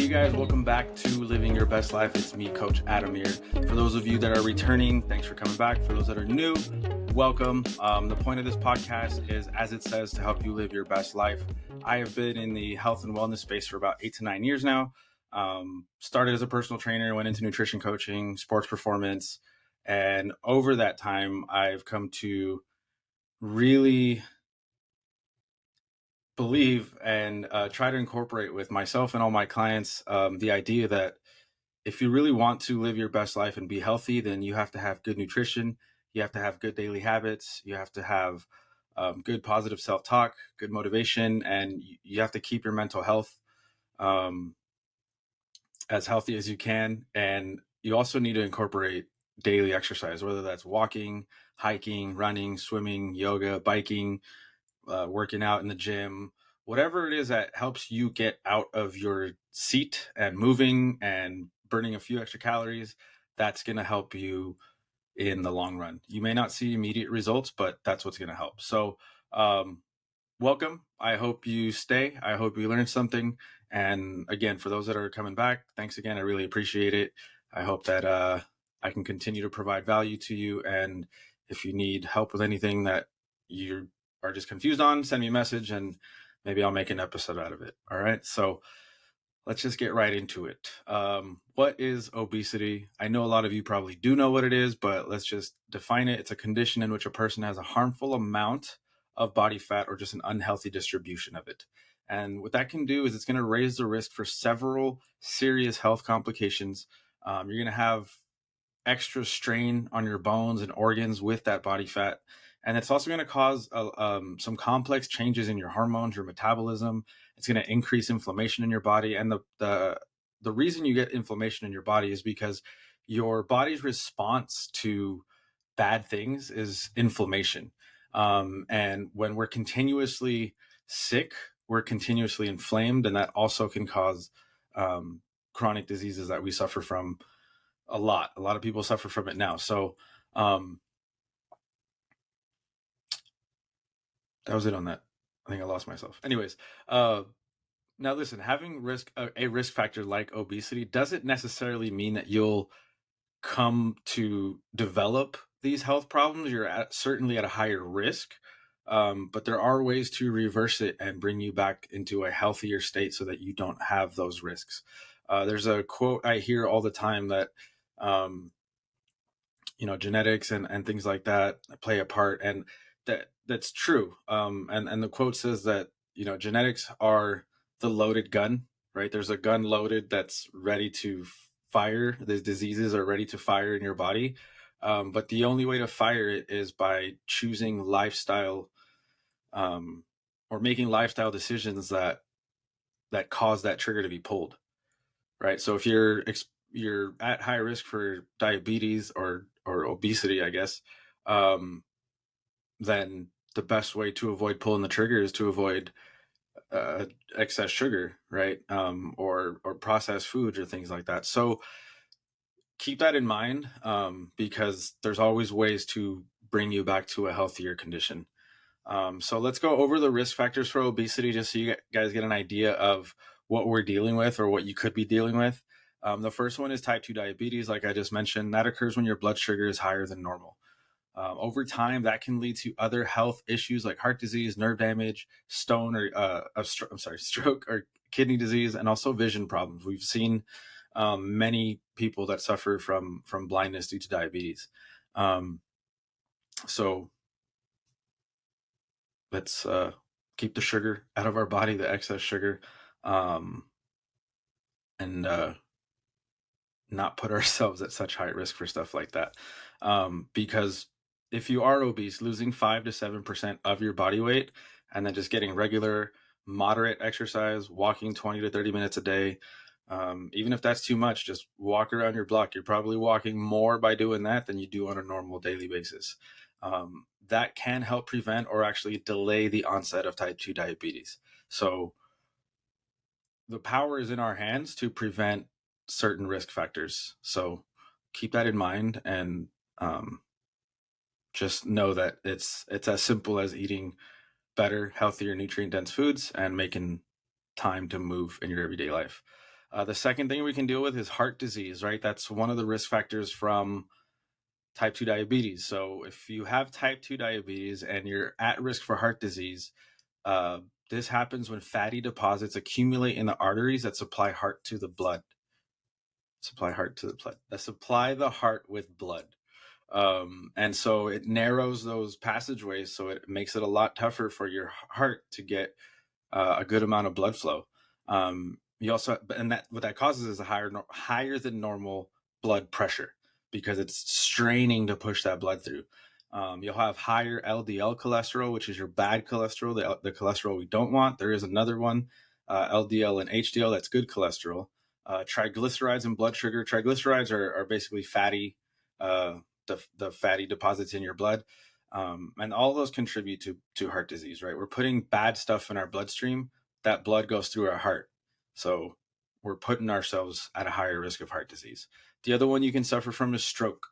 guys, welcome back to Living Your Best Life. It's me, Coach Adam here. For those of you that are returning, thanks for coming back. For those that are new, welcome. The point of this podcast is, as it says, to help you live your best life. I have been in the health and wellness space for about 8 to 9 years now. Started as a personal trainer, went into nutrition coaching, sports performance, and over that time, I've come to really believe and try to incorporate with myself and all my clients the idea that if you really want to live your best life and be healthy, then you have to have good nutrition, you have to have good daily habits, you have to have good positive self-talk, good motivation, and you have to keep your mental health um, as healthy as you can. And you also need to incorporate daily exercise, whether that's walking, hiking, running, swimming, yoga, biking, working out in the gym, whatever it is that helps you get out of your seat and moving and burning a few extra calories, that's going to help you in the long run. You may not see immediate results, but that's what's going to help. So, welcome. I hope you stay. I hope you learned something. And again, for those that are coming back, thanks again. I really appreciate it. I hope that I can continue to provide value to you. And if you need help with anything that you are just confused on, send me a message and maybe I'll make an episode out of it. All right. So let's just get right into it. What is obesity? I know a lot of you probably do know what it is, but let's just define it. It's a condition in which a person has a harmful amount of body fat or just an unhealthy distribution of it. And what that can do is it's going to raise the risk for several serious health complications. You're going to have extra strain on your bones and organs with that body fat. And it's also going to cause some complex changes in your hormones, your metabolism. It's going to increase inflammation in your body. And the reason you get inflammation in your body is because your body's response to bad things is inflammation. And when we're continuously sick, we're continuously inflamed, and that also can cause chronic diseases that we suffer from a lot. A lot of people suffer from it now. So that was it on that. I think I lost myself. Anyways, now listen, having a risk factor like obesity doesn't necessarily mean that you'll come to develop these health problems. You're certainly at a higher risk, but there are ways to reverse it and bring you back into a healthier state so that you don't have those risks. There's a quote I hear all the time that genetics and things like that play a part, and that's true. And the quote says that genetics are the loaded gun, right? There's a gun loaded that's ready to fire. The diseases are ready to fire in your body, but the only way to fire it is by choosing lifestyle or making lifestyle decisions that cause that trigger to be pulled, right? So if you're at high risk for diabetes or obesity, I guess, then the best way to avoid pulling the trigger is to avoid excess sugar, right? Or processed foods or things like that. So keep that in mind, because there's always ways to bring you back to a healthier condition. So let's go over the risk factors for obesity, just so you guys get an idea of what we're dealing with or what you could be dealing with. The first one is type 2 diabetes, like I just mentioned. That occurs when your blood sugar is higher than normal. Over time, that can lead to other health issues like heart disease, nerve damage, stroke or kidney disease, and also vision problems. We've seen many people that suffer from blindness due to diabetes. So let's keep the sugar out of our body, the excess sugar, and not put ourselves at such high risk for stuff like that. Because if you are obese, losing 5 to 7% of your body weight and then just getting regular, moderate exercise, walking 20 to 30 minutes a day, even if that's too much, just walk around your block. You're probably walking more by doing that than you do on a normal daily basis. That can help prevent or actually delay the onset of type 2 diabetes. So the power is in our hands to prevent certain risk factors. So keep that in mind, and just know that it's as simple as eating better, healthier, nutrient-dense foods and making time to move in your everyday life. The second thing we can deal with is heart disease, right? That's one of the risk factors from type 2 diabetes. So if you have type 2 diabetes and you're at risk for heart disease, uh, this happens when fatty deposits accumulate in the arteries that supply heart to the blood. Supply heart to the blood. That supply the heart with blood. And so it narrows those passageways, so it makes it a lot tougher for your heart to get a good amount of blood flow. You also, and that what that causes is a higher than normal blood pressure because it's straining to push that blood through. You'll have higher LDL cholesterol, which is your bad cholesterol, the cholesterol we don't want. There is another one, LDL and HDL, that's good cholesterol. Triglycerides and blood sugar. Triglycerides are basically fatty, the fatty deposits in your blood. And all those contribute to heart disease, right? We're putting bad stuff in our bloodstream. That blood goes through our heart. So we're putting ourselves at a higher risk of heart disease. The other one you can suffer from is stroke.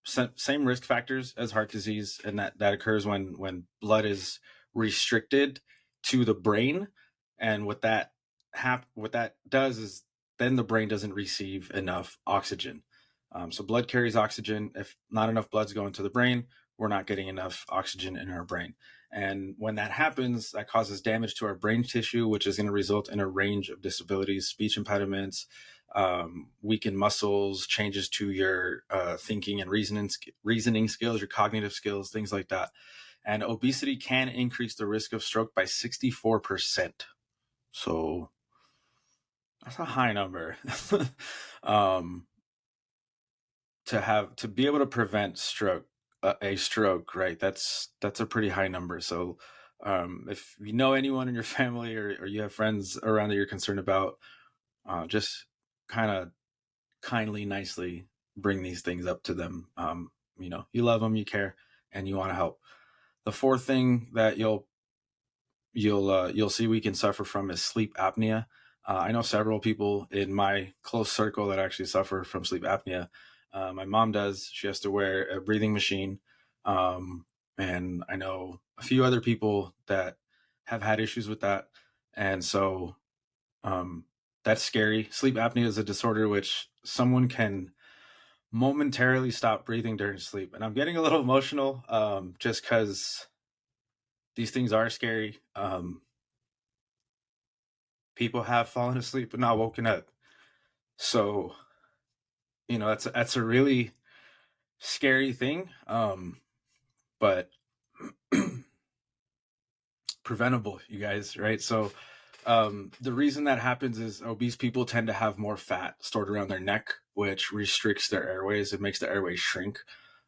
Same risk factors as heart disease, and that occurs when blood is restricted to the brain. And what that does is then the brain doesn't receive enough oxygen. So blood carries oxygen. If not enough blood's going to the brain, we're not getting enough oxygen in our brain. And when that happens, that causes damage to our brain tissue, which is going to result in a range of disabilities, speech impediments, weakened muscles, changes to your thinking and reasoning skills, your cognitive skills, things like that. And obesity can increase the risk of stroke by 64%. So that's a high number. um, to be able to prevent a stroke, right? That's a pretty high number. So if you know anyone in your family or you have friends around that you're concerned about, just kind of kindly, nicely bring these things up to them. You love them, you care, and you want to help. The fourth thing that you'll see we can suffer from is sleep apnea. I know several people in my close circle that actually suffer from sleep apnea. My mom does. She has to wear a breathing machine. And I know a few other people that have had issues with that. And so that's scary. Sleep apnea is a disorder which someone can momentarily stop breathing during sleep. And I'm getting a little emotional just because these things are scary. People have fallen asleep but not woken up. So, that's a really scary thing. But preventable, you guys, right? So the reason that happens is obese people tend to have more fat stored around their neck, which restricts their airways. It makes the airways shrink.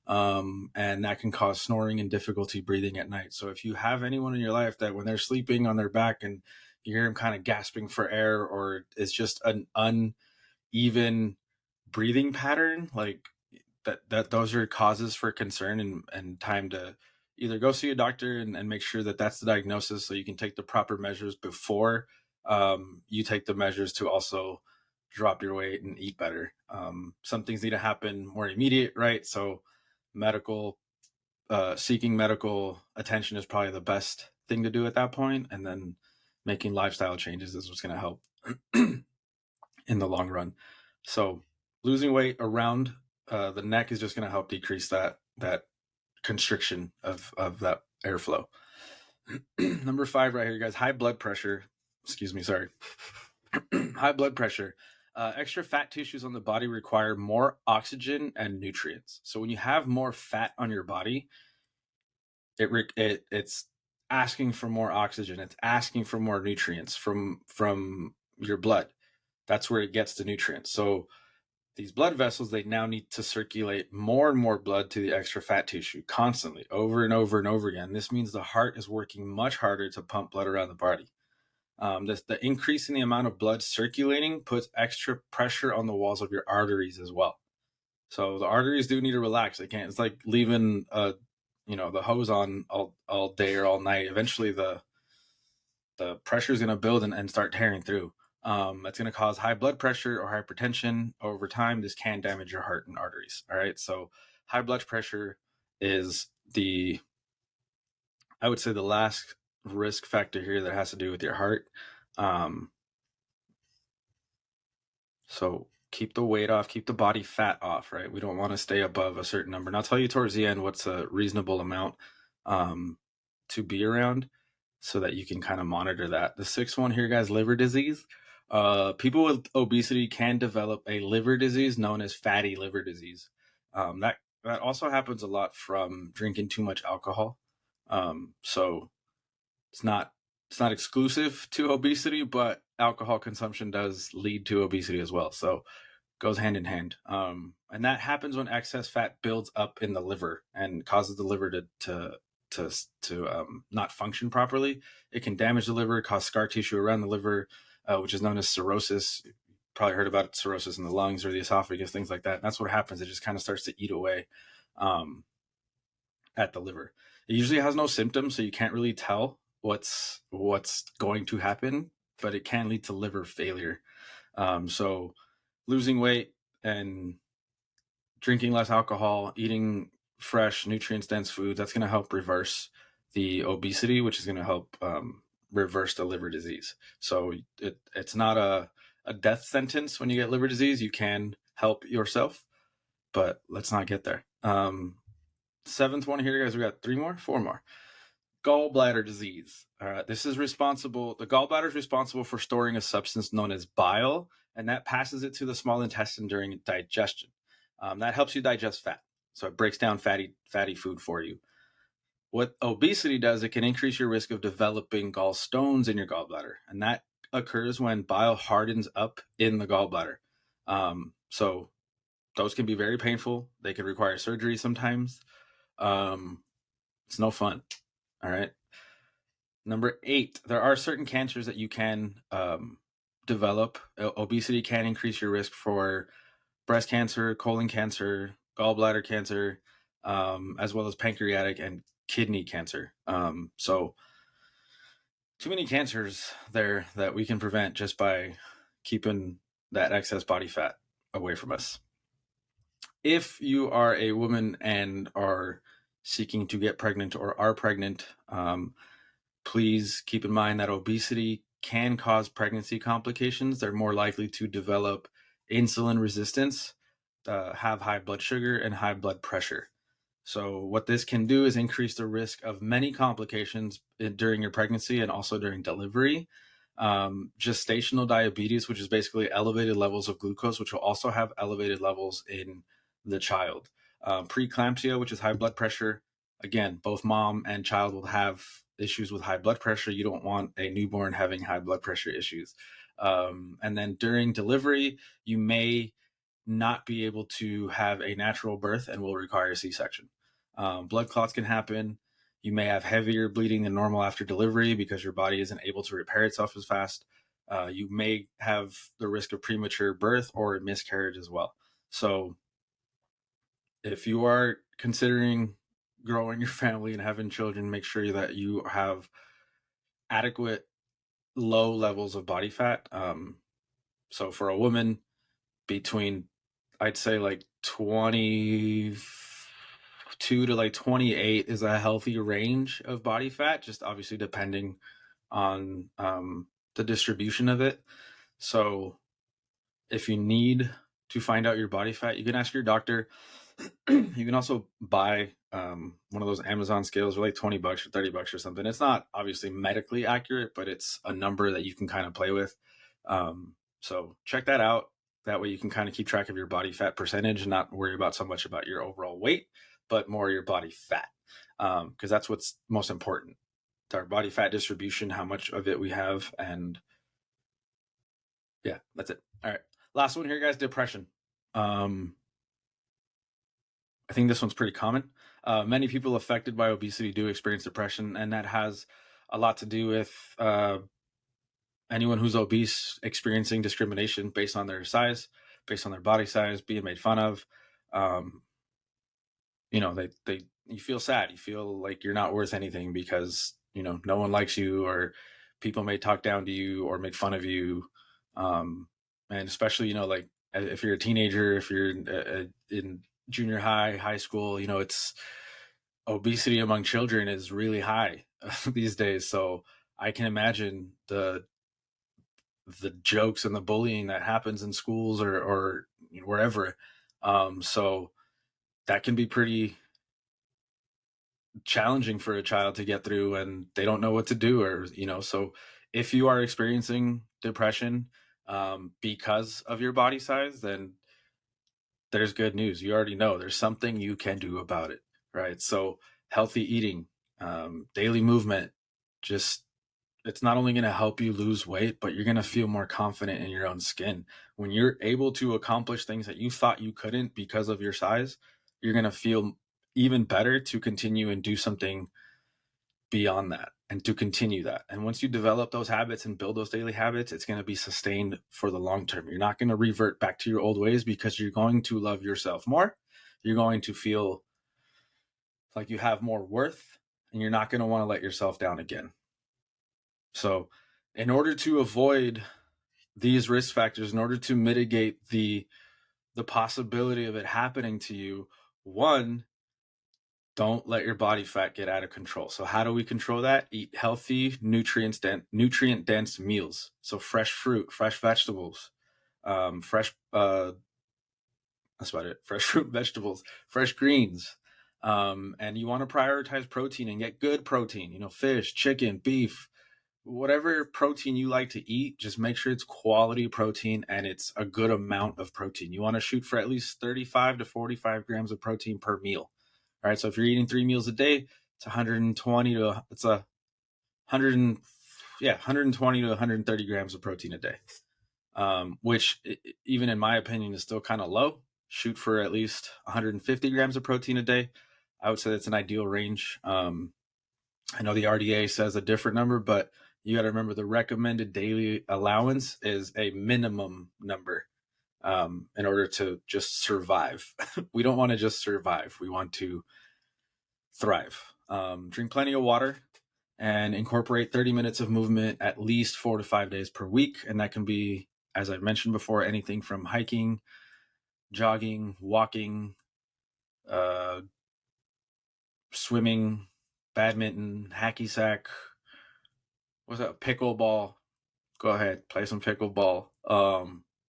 And that can cause snoring and difficulty breathing at night. So if you have anyone in your life that when they're sleeping on their back and you hear them kind of gasping for air, or it's just an uneven breathing pattern, like that those are causes for concern, and time to either go see a doctor and make sure that that's the diagnosis so you can take the proper measures before you take the measures to also drop your weight and eat better. Some things need to happen more immediate, right? So seeking medical attention is probably the best thing to do at that point, and then making lifestyle changes is what's going to help in the long run. So losing weight around the neck is just going to help decrease that constriction of that airflow. Number 5 right here, guys, high blood pressure. Excuse me, sorry. High blood pressure. Extra fat tissues on the body require more oxygen and nutrients. So when you have more fat on your body, it's asking for more oxygen. It's asking for more nutrients from your blood. That's where it gets the nutrients. So these blood vessels, they now need to circulate more and more blood to the extra fat tissue constantly, over and over and over again. This means the heart is working much harder to pump blood around the body. The increase in the amount of blood circulating puts extra pressure on the walls of your arteries as well. So the arteries do need to relax. They can't. It's like leaving the hose on all day or all night. Eventually, the pressure is going to build and start tearing through. That's going to cause high blood pressure or hypertension. Over time, this can damage your heart and arteries. All right. So high blood pressure is I would say the last risk factor here that has to do with your heart. So keep the weight off, keep the body fat off, right? We don't want to stay above a certain number. And I'll tell you towards the end what's a reasonable amount um, to be around so that you can kind of monitor that. The sixth one here, guys, liver disease. People with obesity can develop a liver disease known as fatty liver disease. That also happens a lot from drinking too much alcohol. So it's not it's not exclusive to obesity, but alcohol consumption does lead to obesity as well. So goes hand in hand. And that happens when excess fat builds up in the liver and causes the liver to not function properly. It can damage the liver, cause scar tissue around the liver, which is known as cirrhosis. You probably heard about cirrhosis in the lungs or the esophagus, things like that. And that's what happens. It just kind of starts to eat away um, at the liver. It usually has no symptoms, so you can't really tell what's going to happen, but it can lead to liver failure. So losing weight and drinking less alcohol, eating fresh, nutrients dense food, that's going to help reverse the obesity, which is going to help reverse the liver disease. So it's not a death sentence when you get liver disease. You can help yourself, but let's not get there. Seventh one here, guys. We got four more. Gallbladder disease. All right, this is responsible. The gallbladder is responsible for storing a substance known as bile, and that passes it to the small intestine during digestion. That helps you digest fat, so it breaks down fatty food for you. What obesity does, it can increase your risk of developing gallstones in your gallbladder, and that occurs when bile hardens up in the gallbladder. So those can be very painful. They can require surgery sometimes. It's no fun. All right. Number 8, there are certain cancers that you can develop. Obesity can increase your risk for breast cancer, colon cancer, gallbladder cancer, as well as pancreatic and kidney cancer. So, too many cancers there that we can prevent just by keeping that excess body fat away from us. If you are a woman and are seeking to get pregnant or are pregnant, please keep in mind that obesity can cause pregnancy complications. They're more likely to develop insulin resistance, have high blood sugar, and high blood pressure. So, what this can do is increase the risk of many complications during your pregnancy and also during delivery. Gestational diabetes, which is basically elevated levels of glucose, which will also have elevated levels in the child. Preeclampsia, which is high blood pressure. Again, both mom and child will have issues with high blood pressure. You don't want a newborn having high blood pressure issues. And then during delivery, you may not be able to have a natural birth and will require a C-section. Blood clots can happen. You may have heavier bleeding than normal after delivery because your body isn't able to repair itself as fast. You may have the risk of premature birth or miscarriage as well. So, if you are considering growing your family and having children, make sure that you have adequate low levels of body fat. So, for a woman, between I'd say like 22 to like 28 is a healthy range of body fat, just obviously depending on the distribution of it. So if you need to find out your body fat, you can ask your doctor. You can also buy one of those Amazon scales for like $20 or $30 or something. It's not obviously medically accurate, but it's a number that you can kind of play with. So check that out. That way you can kind of keep track of your body fat percentage and not worry about so much about your overall weight, but more your body fat. Because that's what's most important. Our body fat distribution, how much of it we have, and yeah, that's it. All right. Last one here, guys, depression. I think this one's pretty common. Many people affected by obesity do experience depression, and that has a lot to do with anyone who's obese experiencing discrimination based on their size, based on their body size, being made fun of. Um, they you feel sad. You feel like you're not worth anything because no one likes you, or people may talk down to you or make fun of you. And especially like if you're a teenager, if you're in junior high school, it's obesity among children is really high these days. So I can imagine the jokes and the bullying that happens in schools or wherever. So that can be pretty challenging for a child to get through, and they don't know what to do, or so if you are experiencing depression because of your body size, then there's good news. You already know there's something you can do about it, right? So healthy eating, daily movement, just it's not only going to help you lose weight, but you're going to feel more confident in your own skin. When you're able to accomplish things that you thought you couldn't because of your size, you're going to feel even better to continue and do something beyond that and to continue that. And once you develop those habits and build those daily habits, it's going to be sustained for the long term. You're not going to revert back to your old ways because you're going to love yourself more. You're going to feel like you have more worth, and you're not going to want to let yourself down again. So, in order to avoid these risk factors, in order to mitigate the possibility of it happening to you, one, don't let your body fat get out of control. So how do we control that? Eat healthy, nutrient dense meals. So fresh fruit, fresh vegetables, fresh that's about it. Fresh fruit, vegetables, fresh greens. And you want to prioritize protein and get good protein, fish, chicken, beef, whatever protein you like to eat, just make sure it's quality protein and it's a good amount of protein. You want to shoot for at least 35 to 45 grams of protein per meal. All right. So if you're eating 3 meals a day, it's 120 to it's a 100 120 to 130 grams of protein a day. Which even in my opinion is still kind of low. Shoot for at least 150 grams of protein a day. I would say that's an ideal range. I know the RDA says a different number, but you got to remember the recommended daily allowance is a minimum number in order to just survive. We don't want to just survive. We want to thrive. Drink plenty of water and incorporate 30 minutes of movement at least 4 to 5 days per week. And that can be, as I've mentioned before, anything from hiking, jogging, walking, uh, swimming, badminton, hacky sack, what's that, pickleball. Go ahead, play some pickleball.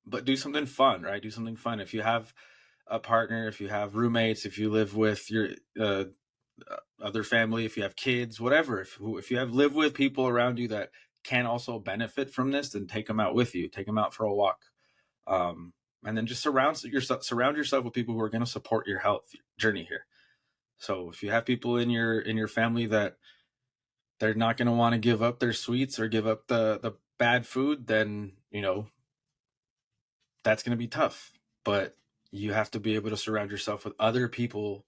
But do something fun, right? Do something fun. If you have a partner, if you have roommates, if you live with your other family, if you have kids, whatever, if you have live with people around you that can also benefit from this, then take them out with you. Take them out for a walk, and then just surround yourself with people who are going to support your health journey here. So if you have people in your family that they're not going to want to give up their sweets or give up the bad food, then that's going to be tough. But you have to be able to surround yourself with other people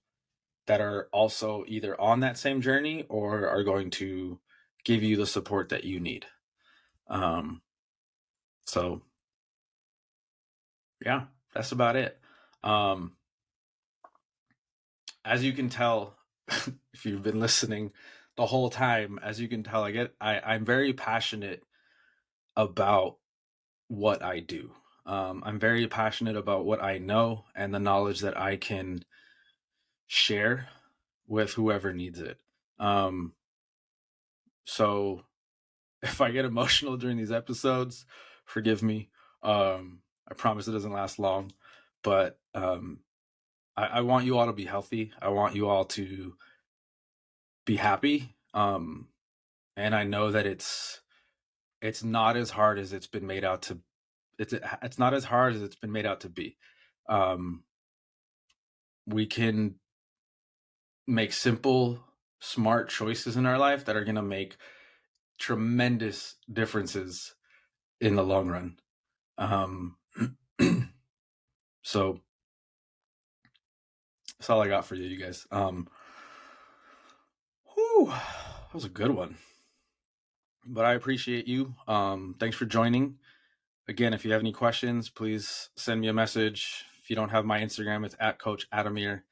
that are also either on that same journey or are going to give you the support that you need. So yeah, that's about it. As you can tell, if you've been listening the whole time, as you can tell, I'm very passionate about what I do. I'm very passionate about what I know and the knowledge that I can share with whoever needs it. So if I get emotional during these episodes, forgive me. I promise it doesn't last long, but I want you all to be healthy. I want you all to be happy. And I know that it's not as hard as it's been made out to. It's not as hard as it's been made out to be. We can make simple, smart choices in our life that are going to make tremendous differences in the long run. So that's all I got for you guys. That was a good one. But I appreciate you. Thanks for joining. Again, if you have any questions, please send me a message. If you don't have my Instagram, it's at Coach Adamir.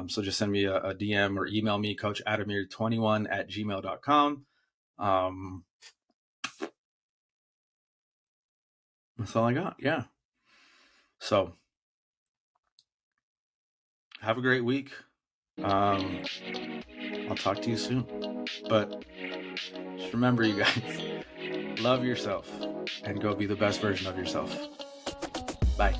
So just send me a DM or email me, coachadamir21@gmail.com. That's all I got. Yeah. So have a great week. I'll talk to you soon. But just remember, you guys, love yourself. and go be the best version of yourself. Bye.